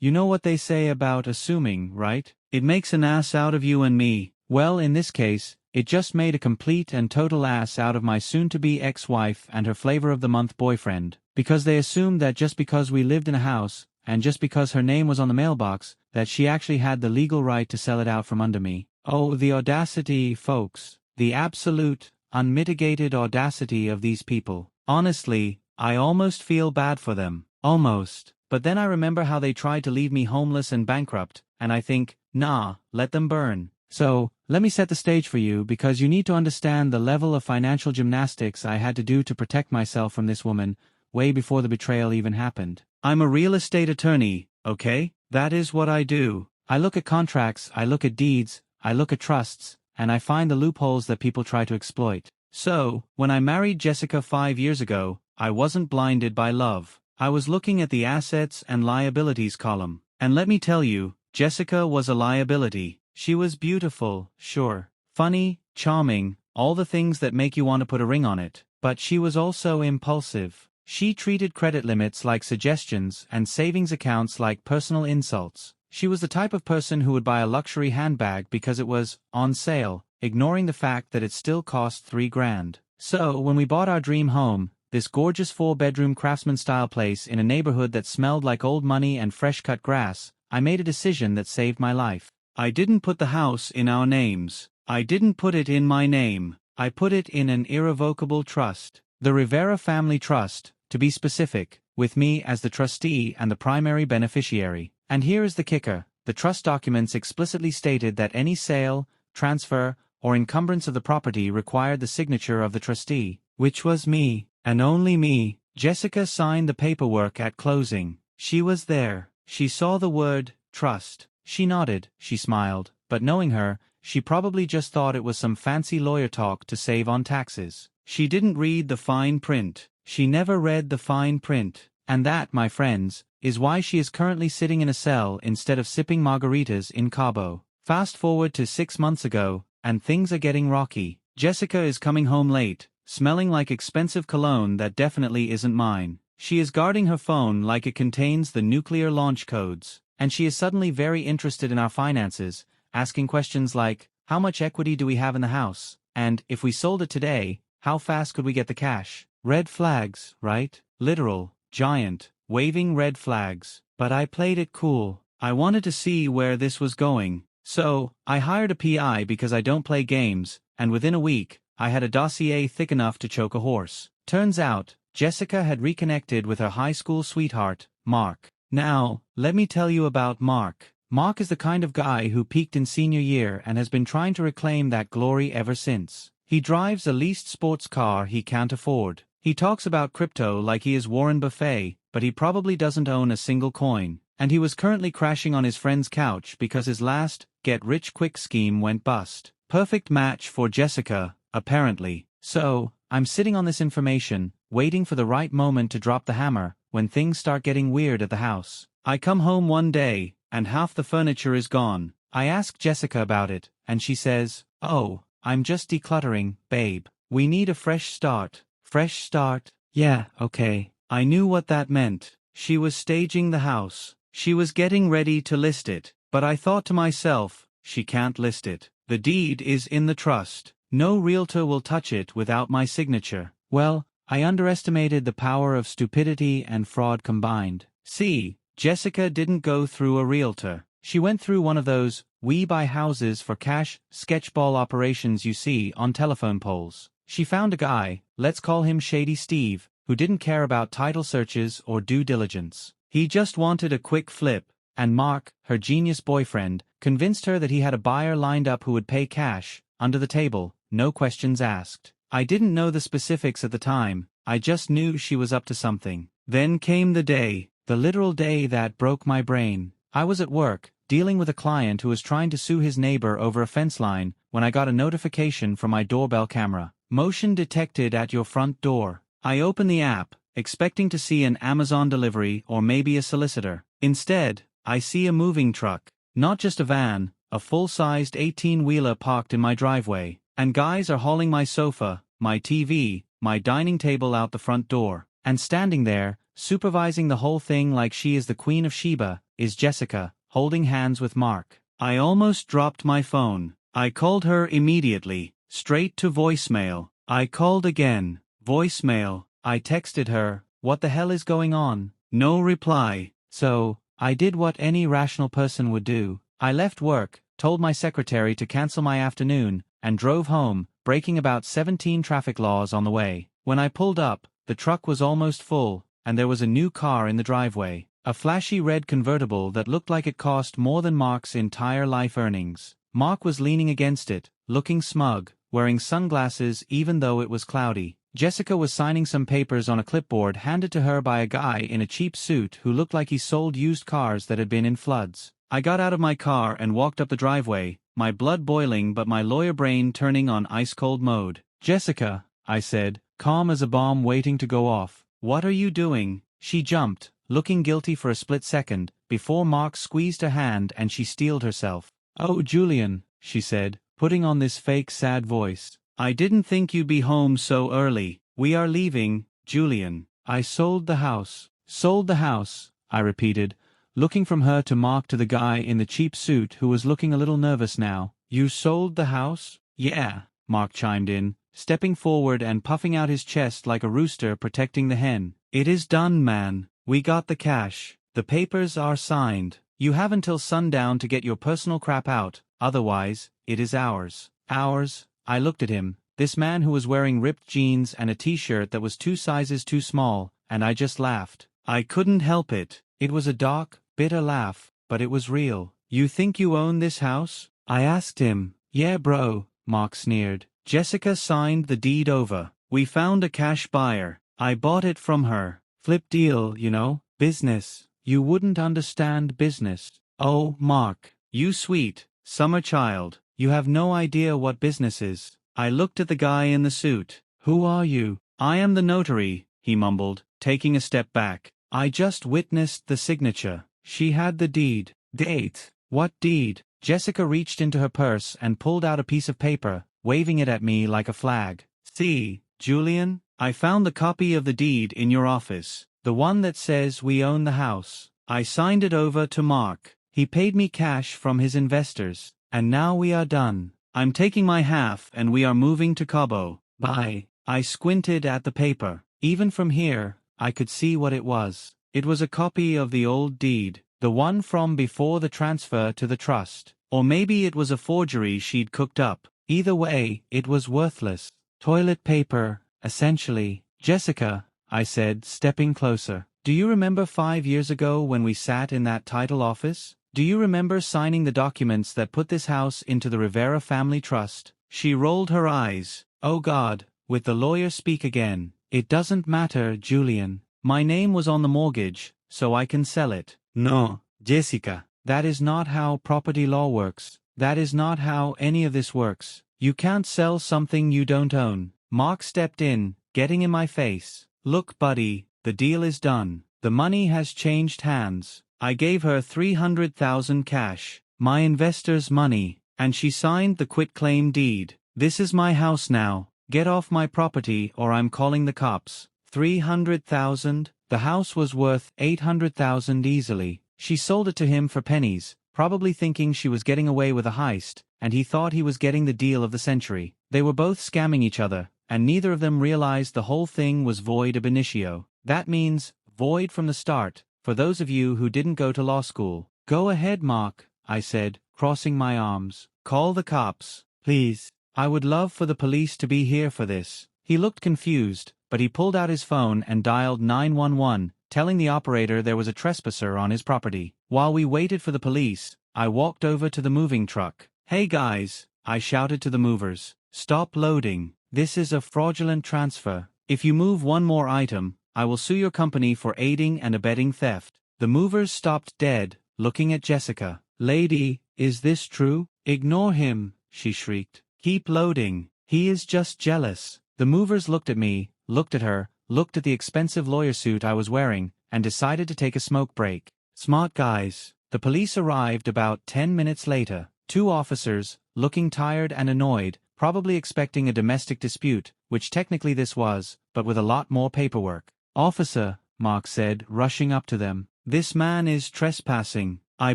You know what they say about assuming, right? It makes an ass out of you and me. Well, in this case, it just made a complete and total ass out of my soon-to-be ex-wife and her flavor-of-the-month boyfriend, because they assumed that just because we lived in a house, and just because her name was on the mailbox, that she actually had the legal right to sell it out from under me. Oh, the audacity, folks. The absolute, unmitigated audacity of these people. Honestly, I almost feel bad for them. Almost. But then I remember how they tried to leave me homeless and bankrupt, and I think, nah, let them burn. So, let me set the stage for you because you need to understand the level of financial gymnastics I had to do to protect myself from this woman, way before the betrayal even happened. I'm a real estate attorney, okay? That is what I do. I look at contracts, I look at deeds, I look at trusts, and I find the loopholes that people try to exploit. So, when I married Jessica 5 years ago, I wasn't blinded by love. I was looking at the assets and liabilities column. And let me tell you, Jessica was a liability. She was beautiful, sure, funny, charming, all the things that make you want to put a ring on it. But she was also impulsive. She treated credit limits like suggestions and savings accounts like personal insults. She was the type of person who would buy a luxury handbag because it was on sale, ignoring the fact that it still cost $3,000. So, when we bought our dream home, this gorgeous 4-bedroom craftsman-style place in a neighborhood that smelled like old money and fresh-cut grass, I made a decision that saved my life. I didn't put the house in our names. I didn't put it in my name. I put it in an irrevocable trust. The Rivera Family Trust, to be specific, with me as the trustee and the primary beneficiary. And here is the kicker. The trust documents explicitly stated that any sale, transfer, or encumbrance of the property required the signature of the trustee, which was me, and only me. Jessica signed the paperwork at closing. She was there. She saw the word, trust. She nodded, she smiled, but knowing her, she probably just thought it was some fancy lawyer talk to save on taxes. She didn't read the fine print. She never read the fine print. And that, my friends, is why she is currently sitting in a cell instead of sipping margaritas in Cabo. Fast forward to 6 months ago, and things are getting rocky. Jessica is coming home late, smelling like expensive cologne that definitely isn't mine. She is guarding her phone like it contains the nuclear launch codes. And she is suddenly very interested in our finances, asking questions like, how much equity do we have in the house? And, if we sold it today, how fast could we get the cash? Red flags, right? Literal, giant, waving red flags. But I played it cool. I wanted to see where this was going. So, I hired a PI because I don't play games, and within a week, I had a dossier thick enough to choke a horse. Turns out, Jessica had reconnected with her high school sweetheart, Mark. Now, let me tell you about Mark. Mark is the kind of guy who peaked in senior year and has been trying to reclaim that glory ever since. He drives a leased sports car he can't afford. He talks about crypto like he is Warren Buffett, but he probably doesn't own a single coin. And he was currently crashing on his friend's couch because his last get-rich-quick scheme went bust. Perfect match for Jessica, apparently. So, I'm sitting on this information, waiting for the right moment to drop the hammer, when things start getting weird at the house. I come home one day, and half the furniture is gone. I ask Jessica about it, and she says, "Oh, I'm just decluttering, babe. We need a fresh start." Fresh start? Yeah, okay. I knew what that meant. She was staging the house. She was getting ready to list it. But I thought to myself, she can't list it. The deed is in the trust. No realtor will touch it without my signature. Well, I underestimated the power of stupidity and fraud combined. See, Jessica didn't go through a realtor. She went through one of those, we buy houses for cash, sketchball operations you see on telephone poles. She found a guy, let's call him Shady Steve, who didn't care about title searches or due diligence. He just wanted a quick flip, and Mark, her genius boyfriend, convinced her that he had a buyer lined up who would pay cash, under the table, no questions asked. I didn't know the specifics at the time, I just knew she was up to something. Then came the day, the literal day that broke my brain. I was at work, dealing with a client who was trying to sue his neighbor over a fence line, when I got a notification from my doorbell camera. Motion detected at your front door. I open the app, expecting to see an Amazon delivery or maybe a solicitor. Instead, I see a moving truck. Not just a van, a full-sized 18-wheeler parked in my driveway. And guys are hauling my sofa, my TV, my dining table out the front door. And standing there, supervising the whole thing like she is the Queen of Sheba, is Jessica, holding hands with Mark. I almost dropped my phone. I called her immediately, straight to voicemail. I called again, voicemail. I texted her, what the hell is going on? No reply. So, I did what any rational person would do. I left work, told my secretary to cancel my afternoon, and drove home, breaking about 17 traffic laws on the way. When I pulled up, the truck was almost full, and there was a new car in the driveway. A flashy red convertible that looked like it cost more than Mark's entire life earnings. Mark was leaning against it, looking smug, wearing sunglasses even though it was cloudy. Jessica was signing some papers on a clipboard handed to her by a guy in a cheap suit who looked like he sold used cars that had been in floods. I got out of my car and walked up the driveway, my blood boiling but my lawyer brain turning on ice-cold mode. Jessica, I said, calm as a bomb waiting to go off. What are you doing? She jumped, looking guilty for a split second, before Mark squeezed her hand and she steeled herself. Oh, Julian, she said, putting on this fake sad voice. I didn't think you'd be home so early. We are leaving, Julian. I sold the house. Sold the house, I repeated, looking from her to Mark to the guy in the cheap suit who was looking a little nervous now. You sold the house? Yeah, Mark chimed in, stepping forward and puffing out his chest like a rooster protecting the hen. It is done, man. We got the cash. The papers are signed. You have until sundown to get your personal crap out, otherwise, it is ours. Ours? I looked at him, this man who was wearing ripped jeans and a t-shirt that was 2 sizes too small, and I just laughed. I couldn't help it. It was a dark, bitter laugh, but it was real. You think you own this house? I asked him. Yeah, bro, Mark sneered. Jessica signed the deed over. We found a cash buyer. I bought it from her. Flip deal, you know, business. You wouldn't understand business. Oh, Mark, you sweet, summer child. You have no idea what business is. I looked at the guy in the suit. Who are you? I am the notary, he mumbled, taking a step back. I just witnessed the signature. She had the deed. Date. What deed? Jessica reached into her purse and pulled out a piece of paper, waving it at me like a flag. See, Julian, I found the copy of the deed in your office. The one that says we own the house. I signed it over to Mark. He paid me cash from his investors. And now we are done. I'm taking my half and we are moving to Cabo. Bye. I squinted at the paper. Even from here, I could see what it was. It was a copy of the old deed, the one from before the transfer to the trust. Or maybe it was a forgery she'd cooked up. Either way, it was worthless. Toilet paper, essentially. Jessica, I said, stepping closer. Do you remember 5 years ago when we sat in that title office? Do you remember signing the documents that put this house into the Rivera family trust? She rolled her eyes. Oh God, with the lawyer speak again. It doesn't matter, Julian. My name was on the mortgage, so I can sell it. No, Jessica. That is not how property law works. That is not how any of this works. You can't sell something you don't own. Mark stepped in, getting in my face. Look, buddy, the deal is done. The money has changed hands. I gave her $300,000 cash, my investors' money, and she signed the quitclaim deed. This is my house now. Get off my property or I'm calling the cops. $300,000? The house was worth $800,000 easily. She sold it to him for pennies, probably thinking she was getting away with a heist, and he thought he was getting the deal of the century. They were both scamming each other, and neither of them realized the whole thing was void ab initio. That means void from the start. For those of you who didn't go to law school. Go ahead, Mark, I said, crossing my arms. Call the cops, please. I would love for the police to be here for this. He looked confused, but he pulled out his phone and dialed 911, telling the operator there was a trespasser on his property. While we waited for the police, I walked over to the moving truck. Hey guys, I shouted to the movers. Stop loading. This is a fraudulent transfer. If you move one more item, I will sue your company for aiding and abetting theft. The movers stopped dead, looking at Jessica. Lady, is this true? Ignore him, she shrieked. Keep loading. He is just jealous. The movers looked at me, looked at her, looked at the expensive lawyer suit I was wearing, and decided to take a smoke break. Smart guys. The police arrived about 10 minutes later. 2 officers, looking tired and annoyed, probably expecting a domestic dispute, which technically this was, but with a lot more paperwork. Officer, Mark said, rushing up to them. This man is trespassing. I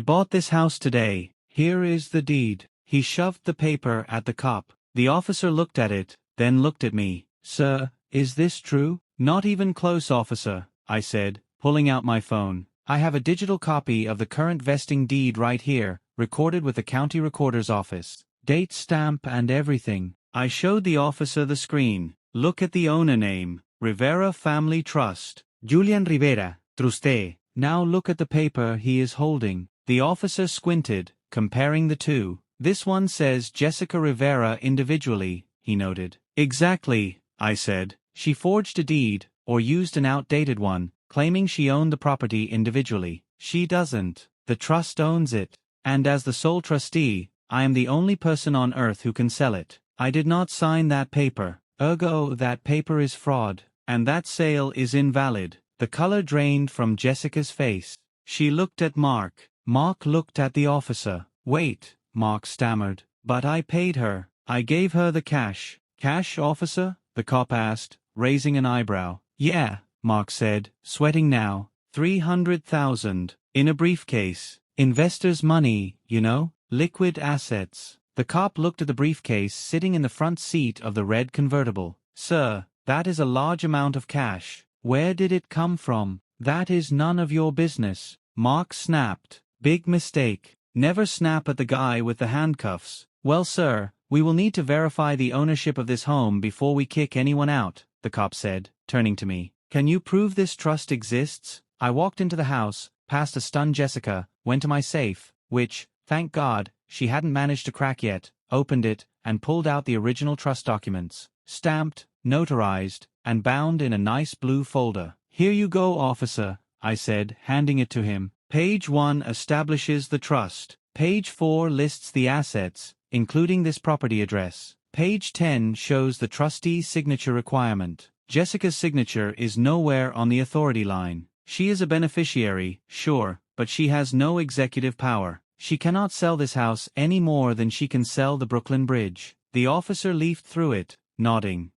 bought this house today. Here is the deed. He shoved the paper at the cop. The officer looked at it, then looked at me. Sir, is this true? Not even close, officer, I said, pulling out my phone. I have a digital copy of the current vesting deed right here, recorded with the county recorder's office. Date, stamp, and everything. I showed the officer the screen. Look at the owner name. Rivera Family Trust. Julian Rivera, Truste. Now look at the paper he is holding. The officer squinted, comparing the two. This one says Jessica Rivera individually, he noted. Exactly, I said. She forged a deed, or used an outdated one, claiming she owned the property individually. She doesn't. The trust owns it. And as the sole trustee, I am the only person on earth who can sell it. I did not sign that paper. Ergo, that paper is fraud. And that sale is invalid. The color drained from Jessica's face. She looked at Mark. Mark looked at the officer. Wait, Mark stammered. But I paid her. I gave her the cash. Cash, officer? The cop asked, raising an eyebrow. Yeah, Mark said, sweating now. 300,000. In a briefcase. Investors' money, you know? Liquid assets. The cop looked at the briefcase sitting in the front seat of the red convertible. Sir, that is a large amount of cash. Where did it come from? That is none of your business. Mark snapped. Big mistake. Never snap at the guy with the handcuffs. Well, sir, we will need to verify the ownership of this home before we kick anyone out, the cop said, turning to me. Can you prove this trust exists? I walked into the house, past a stunned Jessica, went to my safe, which, thank God, she hadn't managed to crack yet, opened it, and pulled out the original trust documents. Stamped, notarized, and bound in a nice blue folder. Here you go, officer, I said, handing it to him. Page 1 establishes the trust. Page 4 lists the assets, including this property address. Page 10 shows the trustee's signature requirement. Jessica's signature is nowhere on the authority line. She is a beneficiary, sure, but she has no executive power. She cannot sell this house any more than she can sell the Brooklyn Bridge. The officer leafed through it, nodding.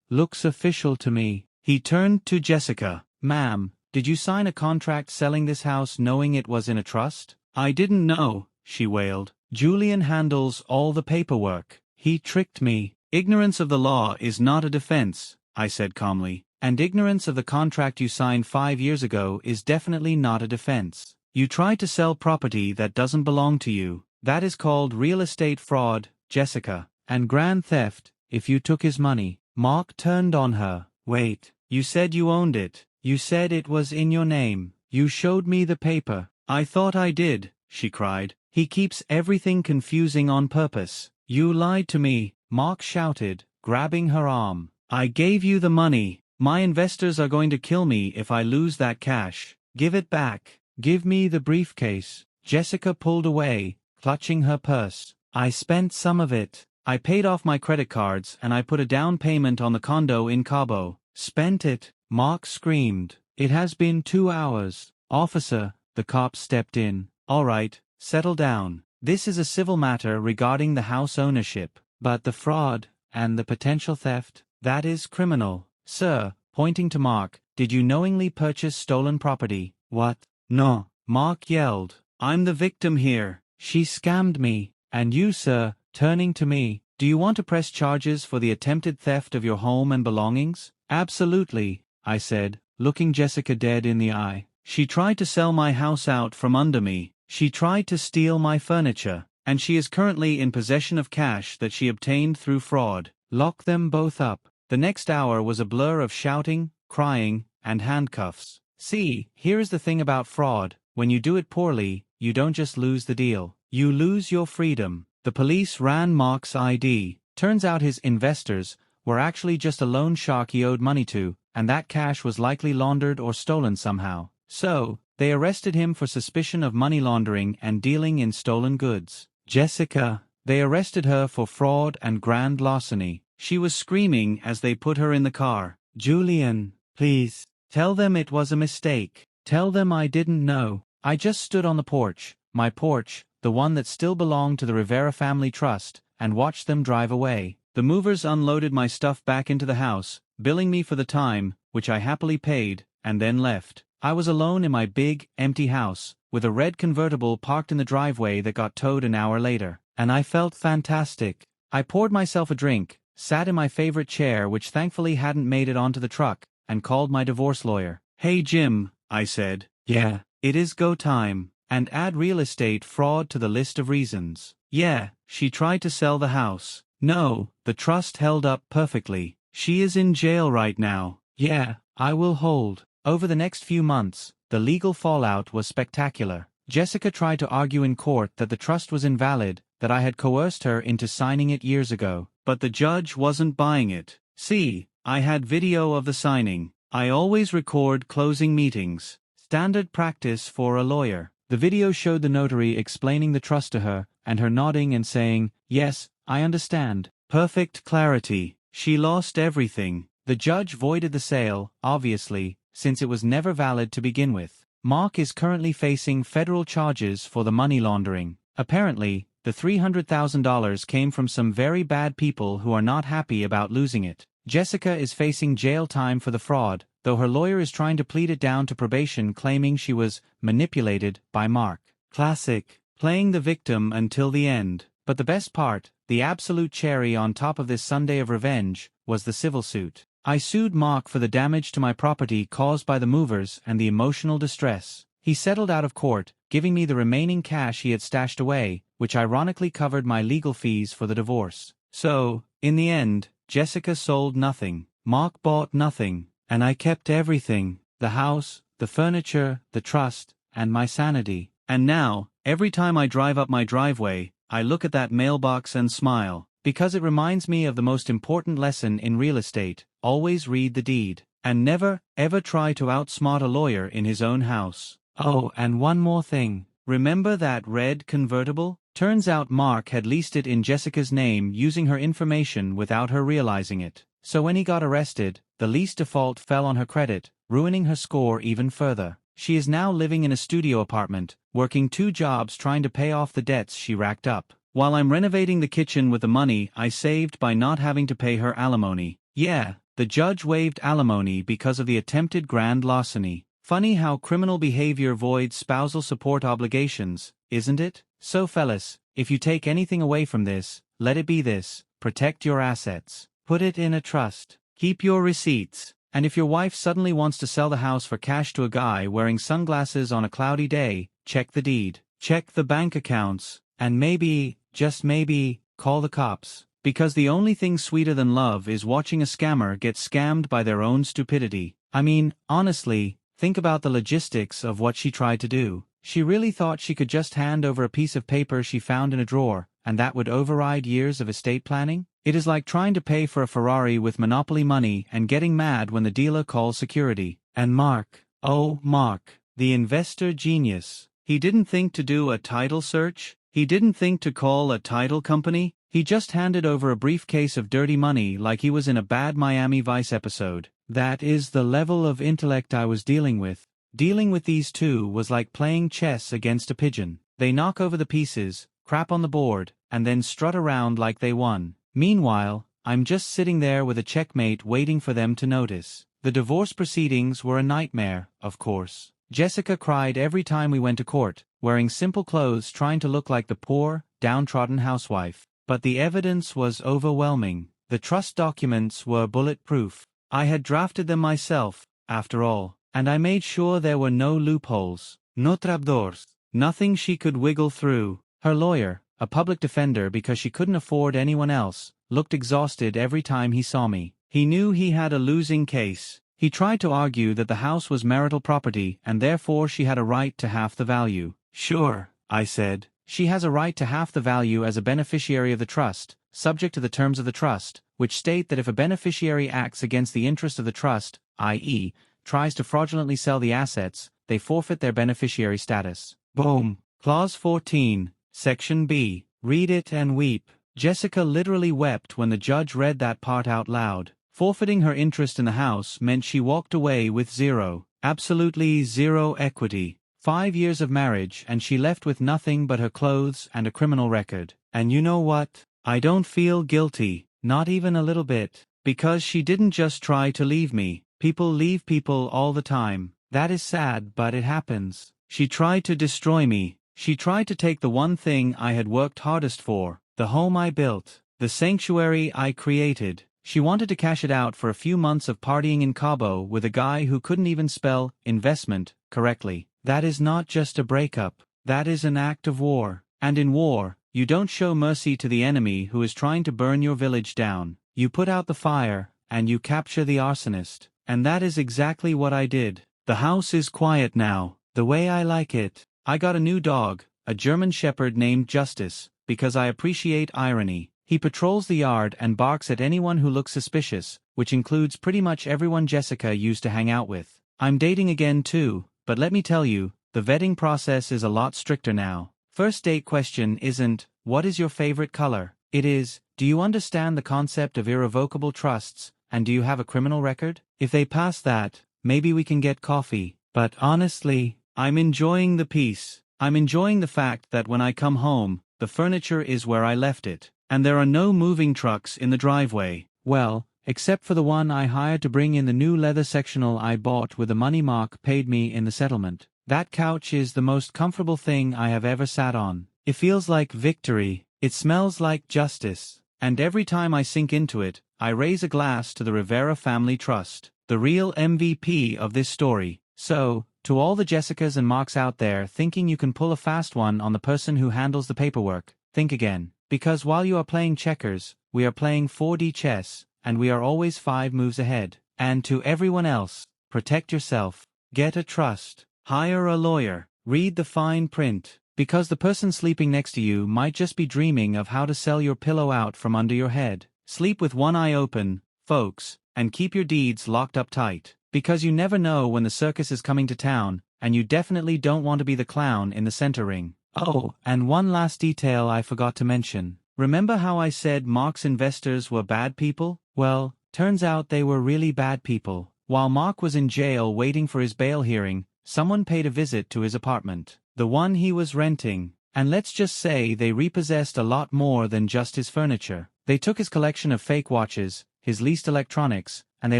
Looks official to me. He turned to Jessica. Ma'am, did you sign a contract selling this house knowing it was in a trust? I didn't know, she wailed. Julian handles all the paperwork. He tricked me. Ignorance of the law is not a defense, I said calmly. And ignorance of the contract you signed 5 years ago is definitely not a defense. You tried to sell property that doesn't belong to you. That is called real estate fraud, Jessica. And grand theft, if you took his money. Mark turned on her. Wait, you said you owned it. You said it was in your name. You showed me the paper. I thought I did, she cried. He keeps everything confusing on purpose. You lied to me, Mark shouted, grabbing her arm. I gave you the money. My investors are going to kill me if I lose that cash. Give it back. Give me the briefcase. Jessica pulled away, clutching her purse. I spent some of it. I paid off my credit cards and I put a down payment on the condo in Cabo. Spent it, Mark screamed. It has been 2 hours. Officer, the cop stepped in. All right, settle down. This is a civil matter regarding the house ownership. But the fraud, and the potential theft, that is criminal. Sir, pointing to Mark, did you knowingly purchase stolen property? What? No. Mark yelled. I'm the victim here. She scammed me. And you, sir, turning to me, do you want to press charges for the attempted theft of your home and belongings? Absolutely, I said, looking Jessica dead in the eye. She tried to sell my house out from under me. She tried to steal my furniture. And she is currently in possession of cash that she obtained through fraud. Lock them both up. The next hour was a blur of shouting, crying, and handcuffs. See, here is the thing about fraud. When you do it poorly, you don't just lose the deal. You lose your freedom. The police ran Mark's ID. Turns out his investors were actually just a loan shark he owed money to, and that cash was likely laundered or stolen somehow. So, they arrested him for suspicion of money laundering and dealing in stolen goods. Jessica, they arrested her for fraud and grand larceny. She was screaming as they put her in the car. Julian, please, tell them it was a mistake. Tell them I didn't know. I just stood on the porch, my porch, the one that still belonged to the Rivera Family Trust, and watched them drive away. The movers unloaded my stuff back into the house, billing me for the time, which I happily paid, and then left. I was alone in my big, empty house, with a red convertible parked in the driveway that got towed an hour later. And I felt fantastic. I poured myself a drink, sat in my favorite chair which thankfully hadn't made it onto the truck, and called my divorce lawyer. "Hey Jim," I said. "Yeah, it is go time. And add real estate fraud to the list of reasons." "Yeah, she tried to sell the house." "No, the trust held up perfectly. She is in jail right now." "Yeah, I will hold." Over the next few months, the legal fallout was spectacular. Jessica tried to argue in court that the trust was invalid, that I had coerced her into signing it years ago. But the judge wasn't buying it. See, I had video of the signing. I always record closing meetings. Standard practice for a lawyer. The video showed the notary explaining the trust to her, and her nodding and saying, "Yes, I understand." Perfect clarity. She lost everything. The judge voided the sale, obviously, since it was never valid to begin with. Mark is currently facing federal charges for the money laundering. Apparently, the $300,000 came from some very bad people who are not happy about losing it. Jessica is facing jail time for the fraud, though her lawyer is trying to plead it down to probation, claiming she was manipulated by Mark. Classic. Playing the victim until the end. But the best part, the absolute cherry on top of this Sunday of revenge, was the civil suit. I sued Mark for the damage to my property caused by the movers and the emotional distress. He settled out of court, giving me the remaining cash he had stashed away, which ironically covered my legal fees for the divorce. So, in the end, Jessica sold nothing. Mark bought nothing. And I kept everything. The house, the furniture, the trust, and my sanity. And now, every time I drive up my driveway, I look at that mailbox and smile. Because it reminds me of the most important lesson in real estate: always read the deed. And never, ever try to outsmart a lawyer in his own house. Oh, and one more thing. Remember that red convertible? Turns out Mark had leased it in Jessica's name using her information without her realizing it. So when he got arrested, the lease default fell on her credit, ruining her score even further. She is now living in a studio apartment, working 2 jobs trying to pay off the debts she racked up. While I'm renovating the kitchen with the money I saved by not having to pay her alimony. Yeah, the judge waived alimony because of the attempted grand larceny. Funny how criminal behavior voids spousal support obligations, isn't it? So fellas, if you take anything away from this, let it be this: protect your assets. Put it in a trust. Keep your receipts. And if your wife suddenly wants to sell the house for cash to a guy wearing sunglasses on a cloudy day, check the deed. Check the bank accounts. And maybe, just maybe, call the cops. Because the only thing sweeter than love is watching a scammer get scammed by their own stupidity. I mean, honestly, think about the logistics of what she tried to do. She really thought she could just hand over a piece of paper she found in a drawer, and that would override years of estate planning? It is like trying to pay for a Ferrari with Monopoly money and getting mad when the dealer calls security. And Mark, oh Mark, the investor genius. He didn't think to do a title search. He didn't think to call a title company. He just handed over a briefcase of dirty money like he was in a bad Miami Vice episode. That is the level of intellect I was dealing with. Dealing with these two was like playing chess against a pigeon. They knock over the pieces, crap on the board, and then strut around like they won. Meanwhile, I'm just sitting there with a checkmate waiting for them to notice. The divorce proceedings were a nightmare, of course. Jessica cried every time we went to court, wearing simple clothes trying to look like the poor, downtrodden housewife. But the evidence was overwhelming. The trust documents were bulletproof. I had drafted them myself, after all, and I made sure there were no loopholes, no trapdoors, nothing she could wiggle through. Her lawyer, a public defender because she couldn't afford anyone else, looked exhausted every time he saw me. He knew he had a losing case. He tried to argue that the house was marital property and therefore she had a right to half the value. Sure, I said. She has a right to half the value as a beneficiary of the trust, subject to the terms of the trust, which state that if a beneficiary acts against the interest of the trust, i.e., tries to fraudulently sell the assets, they forfeit their beneficiary status. Boom. Clause 14, Section B. Read it and weep. Jessica literally wept when the judge read that part out loud. Forfeiting her interest in the house meant she walked away with zero, absolutely zero equity. 5 years of marriage and she left with nothing but her clothes and a criminal record. And you know what? I don't feel guilty, not even a little bit. Because she didn't just try to leave me. People leave people all the time. That is sad, but it happens. She tried to destroy me. She tried to take the one thing I had worked hardest for, the home I built, the sanctuary I created. She wanted to cash it out for a few months of partying in Cabo with a guy who couldn't even spell investment correctly. That is not just a breakup. That is an act of war. And in war, you don't show mercy to the enemy who is trying to burn your village down. You put out the fire, and you capture the arsonist. And that is exactly what I did. The house is quiet now, the way I like it. I got a new dog, a German Shepherd named Justice, because I appreciate irony. He patrols the yard and barks at anyone who looks suspicious, which includes pretty much everyone Jessica used to hang out with. I'm dating again too, but let me tell you, the vetting process is a lot stricter now. First date question isn't, what is your favorite color? It is, do you understand the concept of irrevocable trusts, and do you have a criminal record? If they pass that, maybe we can get coffee. But honestly, I'm enjoying the peace. I'm enjoying the fact that when I come home, the furniture is where I left it, and there are no moving trucks in the driveway. Well, except for the one I hired to bring in the new leather sectional I bought with the money Mark paid me in the settlement. That couch is the most comfortable thing I have ever sat on. It feels like victory. It smells like justice. And every time I sink into it, I raise a glass to the Rivera Family Trust, the real MVP of this story. So, to all the Jessicas and Marks out there thinking you can pull a fast one on the person who handles the paperwork, think again. Because while you are playing checkers, we are playing 4D chess, and we are always 5 moves ahead. And to everyone else, protect yourself. Get a trust. Hire a lawyer. Read the fine print. Because the person sleeping next to you might just be dreaming of how to sell your pillow out from under your head. Sleep with one eye open, folks, and keep your deeds locked up tight. Because you never know when the circus is coming to town, and you definitely don't want to be the clown in the center ring. Oh, and one last detail I forgot to mention. Remember how I said Mark's investors were bad people? Well, turns out they were really bad people. While Mark was in jail waiting for his bail hearing, someone paid a visit to his apartment, the one he was renting, and let's just say they repossessed a lot more than just his furniture. They took his collection of fake watches, his leased electronics, and they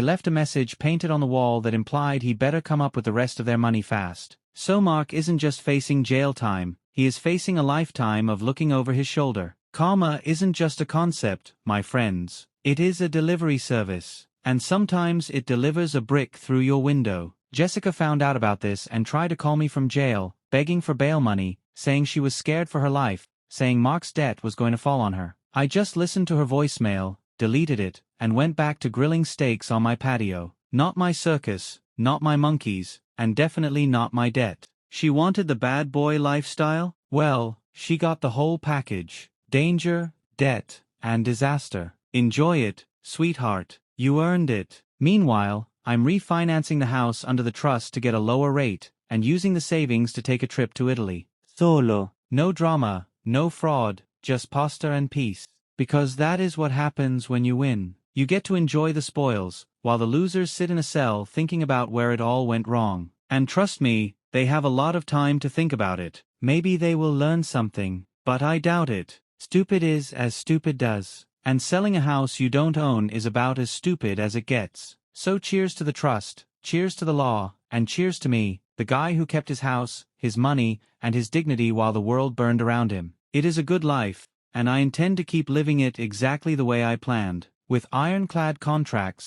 left a message painted on the wall that implied he better come up with the rest of their money fast. So Mark isn't just facing jail time, he is facing a lifetime of looking over his shoulder. Karma isn't just a concept, my friends. It is a delivery service. And sometimes it delivers a brick through your window. Jessica found out about this and tried to call me from jail, begging for bail money, saying she was scared for her life, saying Mark's debt was going to fall on her. I just listened to her voicemail, deleted it, and went back to grilling steaks on my patio. Not my circus, not my monkeys, and definitely not my debt. She wanted the bad boy lifestyle? Well, she got the whole package. Danger, debt, and disaster. Enjoy it, sweetheart. You earned it. Meanwhile, I'm refinancing the house under the trust to get a lower rate, and using the savings to take a trip to Italy. Solo. No drama, no fraud, just pasta and peace. Because that is what happens when you win. You get to enjoy the spoils, while the losers sit in a cell thinking about where it all went wrong. And trust me, they have a lot of time to think about it. Maybe they will learn something, but I doubt it. Stupid is as stupid does. And selling a house you don't own is about as stupid as it gets. So cheers to the trust, cheers to the law, and cheers to me, the guy who kept his house, his money, and his dignity while the world burned around him. It is a good life, and I intend to keep living it exactly the way I planned, with ironclad contracts,